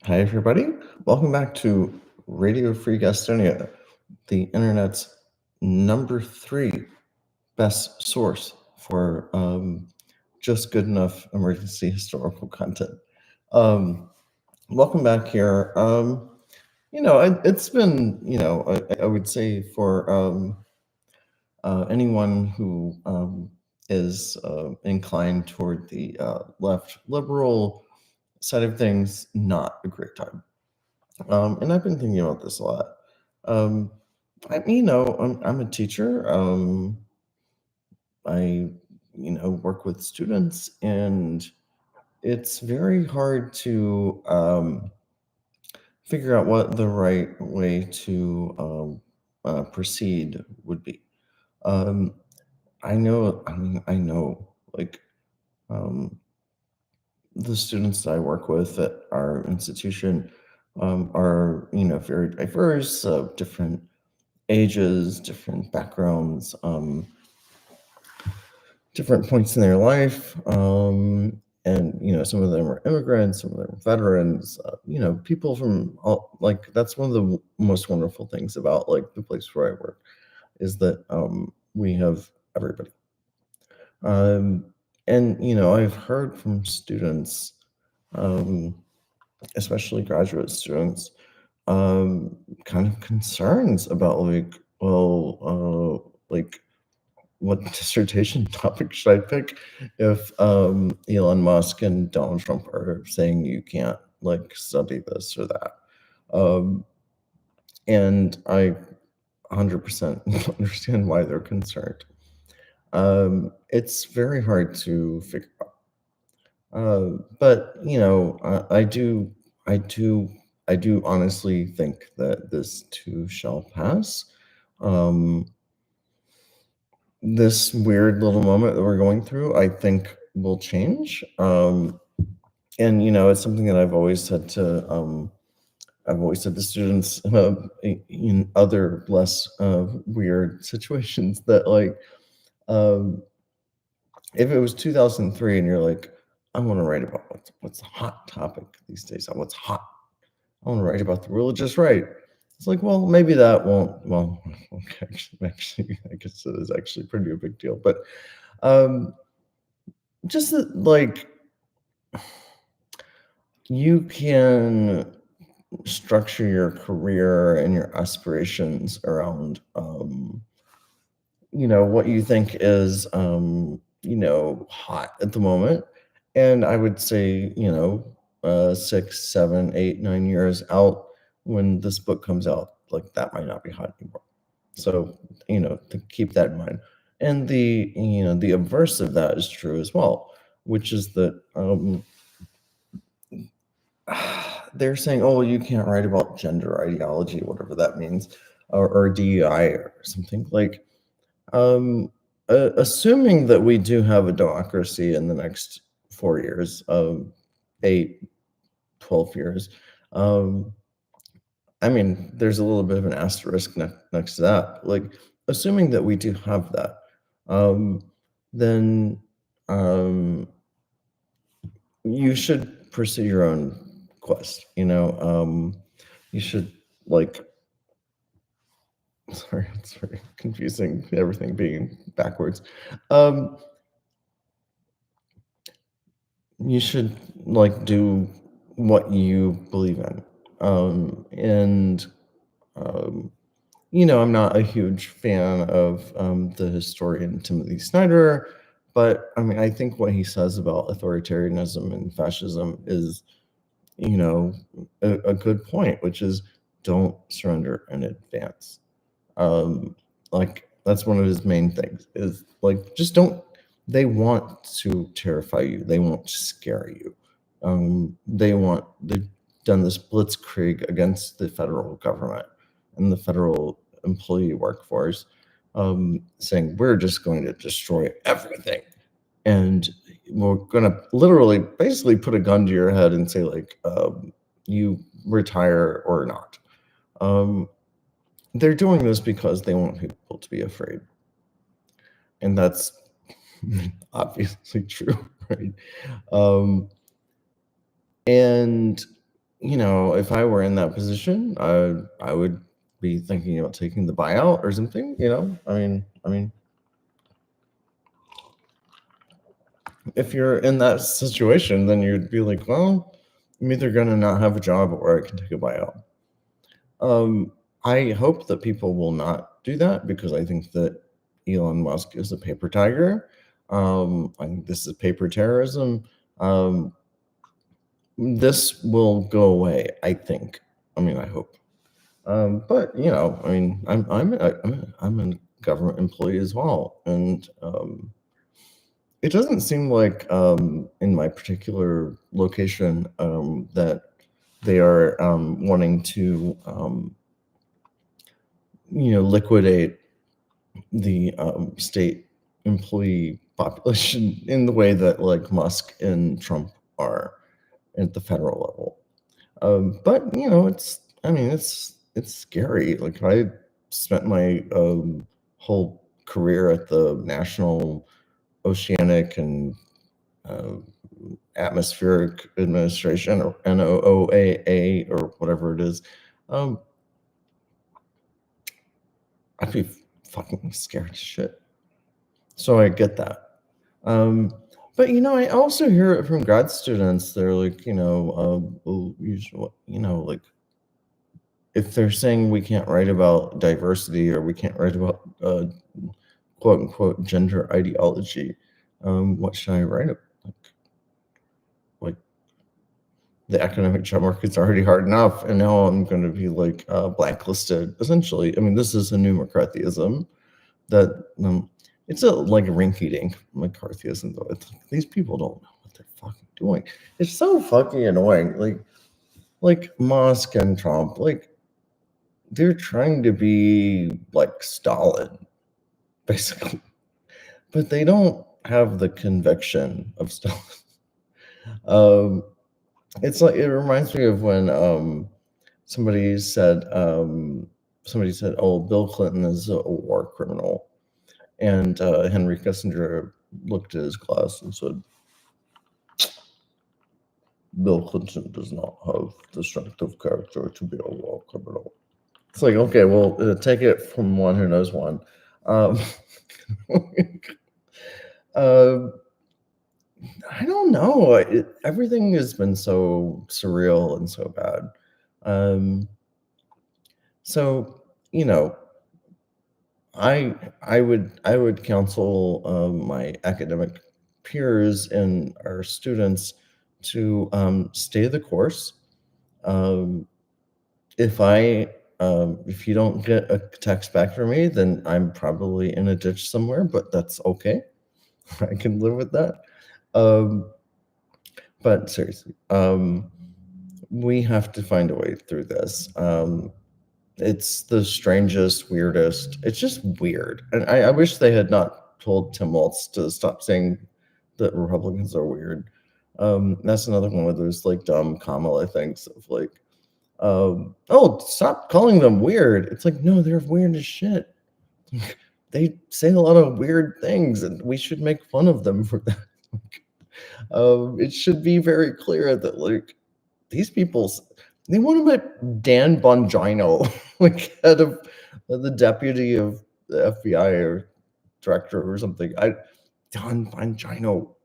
Hi, everybody. Welcome back to Radio Free Gastonia, the internet's number three best source for just good enough emergency historical content. Um, Welcome back here. It's been, I would say for anyone who is inclined toward the left liberal side of things, not a great time. And I've been thinking about this a lot. Um, I'm a teacher. I, work with students, and it's very hard to figure out what the right way to proceed would be. Um, I know, like, um, the students that I work with at our institution are, very diverse, different ages, different backgrounds, different points in their life. And, some of them are immigrants, some of them are veterans, people from all, like, that's one of the most wonderful things about, like, the place where I work is that we have everybody. Um, and, I've heard from students, um, especially graduate students, kind of concerns about, like, well, like, what dissertation topic should I pick if Elon Musk and Donald Trump are saying you can't, like, study this or that? Um, and I 100% understand why they're concerned. It's very hard to figure out. But I do, I do honestly think that this too shall pass. Um, this weird little moment that we're going through, I think, will change. And it's something that I've always said to students in other less weird situations that, like, um, if it was 2003 and you're like, I want to write about what's a hot topic these days, what's hot. I want to write about the religious right. It's like, well, maybe that won't. Well, okay, actually, I guess it is actually pretty a big deal. But um, just that, like, you can structure your career and your aspirations around, what you think is, hot at the moment. And I would say, 6, 7, 8, 9 years out, when this book comes out, like, that might not be hot anymore. So, to keep that in mind. And the obverse of that is true as well, which is that they're saying, oh, you can't write about gender ideology, whatever that means, or DEI or something. Like, assuming that we do have a democracy in the next 4 years, 8, 12 years, um, I mean, there's a little bit of an asterisk next to that. Like, assuming that we do have that, um, then um, you should pursue your own quest. You should, like, sorry, it's very confusing, everything being backwards. Um, you should, like, do what you believe in. And um, I'm not a huge fan of the historian Timothy Snyder, but I mean, I think what he says about authoritarianism and fascism is, you know, a good point, which is, don't surrender in advance. Like, that's one of his main things is, like, just don't. They want to terrify you. They want to scare you. They've done this blitzkrieg against the federal government and the federal employee workforce, saying we're just going to destroy everything, and we're going to literally basically put a gun to your head and say, like, you retire or not. Um, they're doing this because they want people to be afraid. And that's obviously true, right? Um, and if I were in that position, I would be thinking about taking the buyout or something. I mean, if you're in that situation, then you'd be like, well, I'm either gonna not have a job or I can take a buyout. I hope that people will not do that because I think that Elon Musk is a paper tiger. I think this is paper terrorism. Um, this will go away, I think. I mean, I hope. But I mean, I'm a government employee as well, and it doesn't seem like in my particular location that they are wanting to liquidate the state employee population in the way that like Musk and Trump are at the federal level. But it's scary. Like I spent my whole career at the National Oceanic and uh, Atmospheric Administration, or NOAA, or whatever it is. Um, I'd be fucking scared as shit. So I get that. But I also hear it from grad students. They're like, well, like if they're saying we can't write about diversity or we can't write about quote unquote gender ideology, what should I write about? Like the academic job market's already hard enough, and now I'm going to be like blacklisted. Essentially, I mean, this is a new McCarthyism that it's a like rinky-dink McCarthyism. Though these people don't know what they're fucking doing. It's so fucking annoying. Like Musk and Trump, like they're trying to be like Stalin, basically, but they don't have the conviction of Stalin. Um, it's like it reminds me of when somebody said "Oh, Bill Clinton is a war criminal," and Henry Kissinger looked at his class and said, "Bill Clinton does not have the strength of character to be a war criminal." It's like, okay, well, take it from one who knows one. Um, uh, I don't know. Everything has been so surreal and so bad. Um, so I would counsel my academic peers and our students to stay the course. Um, if you don't get a text back from me, then I'm probably in a ditch somewhere, but that's okay. I can live with that. Um, but seriously, we have to find a way through this. It's the strangest, weirdest. It's just weird, and I wish they had not told Tim Walz to stop saying that Republicans are weird. That's another one of those like dumb Kamala things of like, oh, stop calling them weird. It's like, no, they're weird as shit. They say a lot of weird things, and we should make fun of them for that. It should be very clear that like these people, they want to put Dan Bongino like head of the deputy of the FBI or director or something. Don Bongino.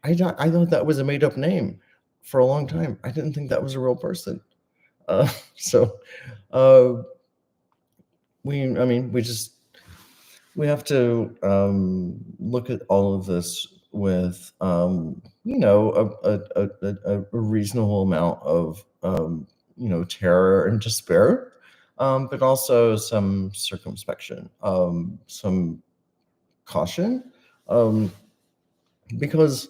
I thought that was a made up name for a long time. I didn't think that was a real person. So uh, I mean, we have to look at all of this with a reasonable amount of terror and despair, but also some circumspection, some caution, because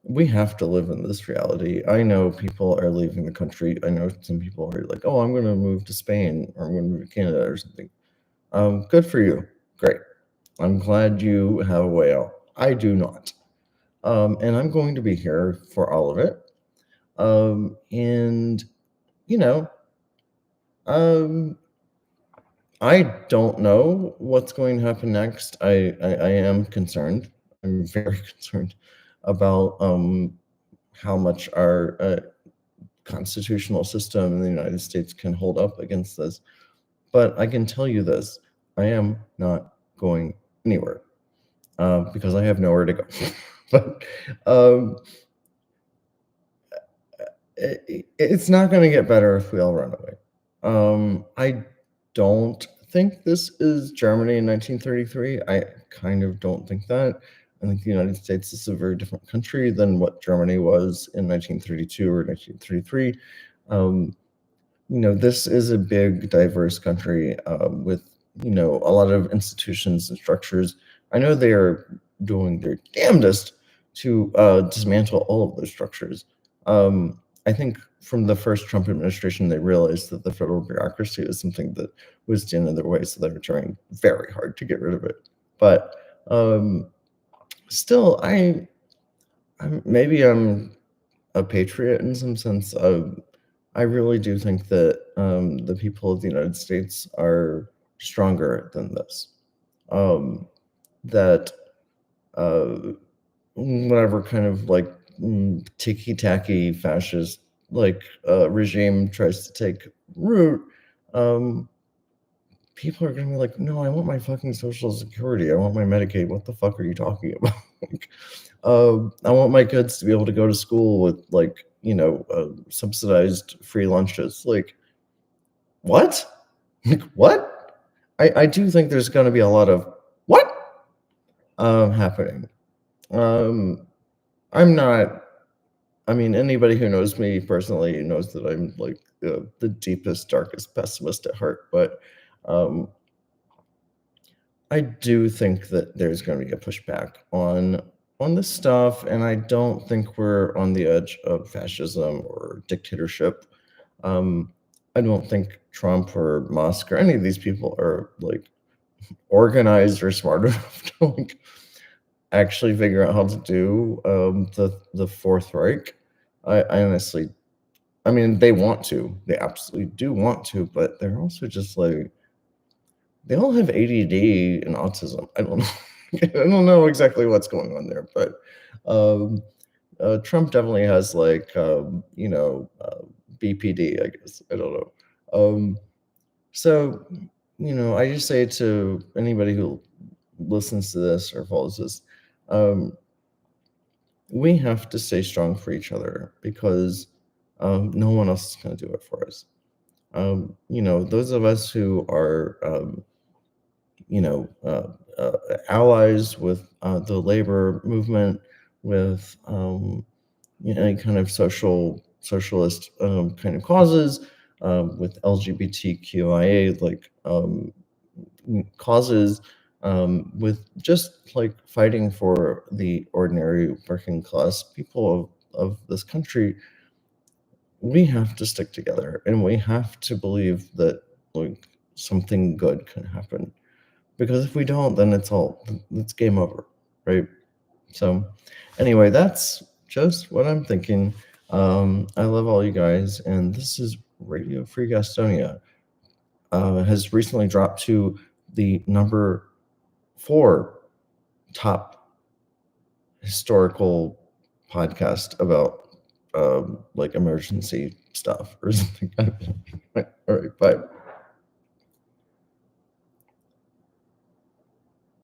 we have to live in this reality. I know people are leaving the country. I know some people are like, oh, I'm going to move to Spain, or I'm going to move to Canada or something. Good for you. Great. I'm glad you have a way out. I do not. And I'm going to be here for all of it. And, you know, um, I don't know what's going to happen next. I am concerned. I'm very concerned about how much our constitutional system in the United States can hold up against this. But I can tell you this, I am not going anywhere because I have nowhere to go. But it's not going to get better if we all run away. I don't think this is Germany in 1933. I kind of don't think that. I think the United States is a very different country than what Germany was in 1932 or 1933. This is a big, diverse country with, a lot of institutions and structures. I know they are doing their damnedest to dismantle all of those structures. I think from the first Trump administration, they realized that the federal bureaucracy was something that was getting in their way, so they were trying very hard to get rid of it. But still, maybe I'm a patriot in some sense. I really do think that the people of the United States are stronger than this. That whatever kind of like ticky-tacky fascist regime tries to take root, people are gonna be like, no, I want my fucking Social Security. I want my Medicaid. What the fuck are you talking about? I want my kids to be able to go to school with subsidized free lunches. Like, what? Like, what? I do think there's going to be a lot of what happening. I'm not. I mean, anybody who knows me personally knows that I'm like the deepest, darkest pessimist at heart. But I do think that there's going to be a pushback on this stuff, and I don't think we're on the edge of fascism or dictatorship. I don't think Trump or Musk or any of these people are like organized or smart enough to like actually figure out how to do the Fourth Reich. I honestly, I mean, they want to, they absolutely do want to, but they're also just like, they all have ADD and autism. I don't know. I don't know exactly what's going on there, but Trump definitely has BPD, I guess. I don't know. So, I just say to anybody who listens to this or follows this, we have to stay strong for each other because no one else is going to do it for us. Those of us who are, allies with the labor movement, with any kind of socialist kind of causes, with LGBTQIA causes, with just like fighting for the ordinary working class people of this country. We have to stick together, and we have to believe that like something good can happen. Because if we don't, then it's game over, right? So anyway, that's just what I'm thinking. I love all you guys, and this is Radio Free Gastonia. Has recently dropped to the number 4 top historical podcast about like emergency stuff or something. All right, bye.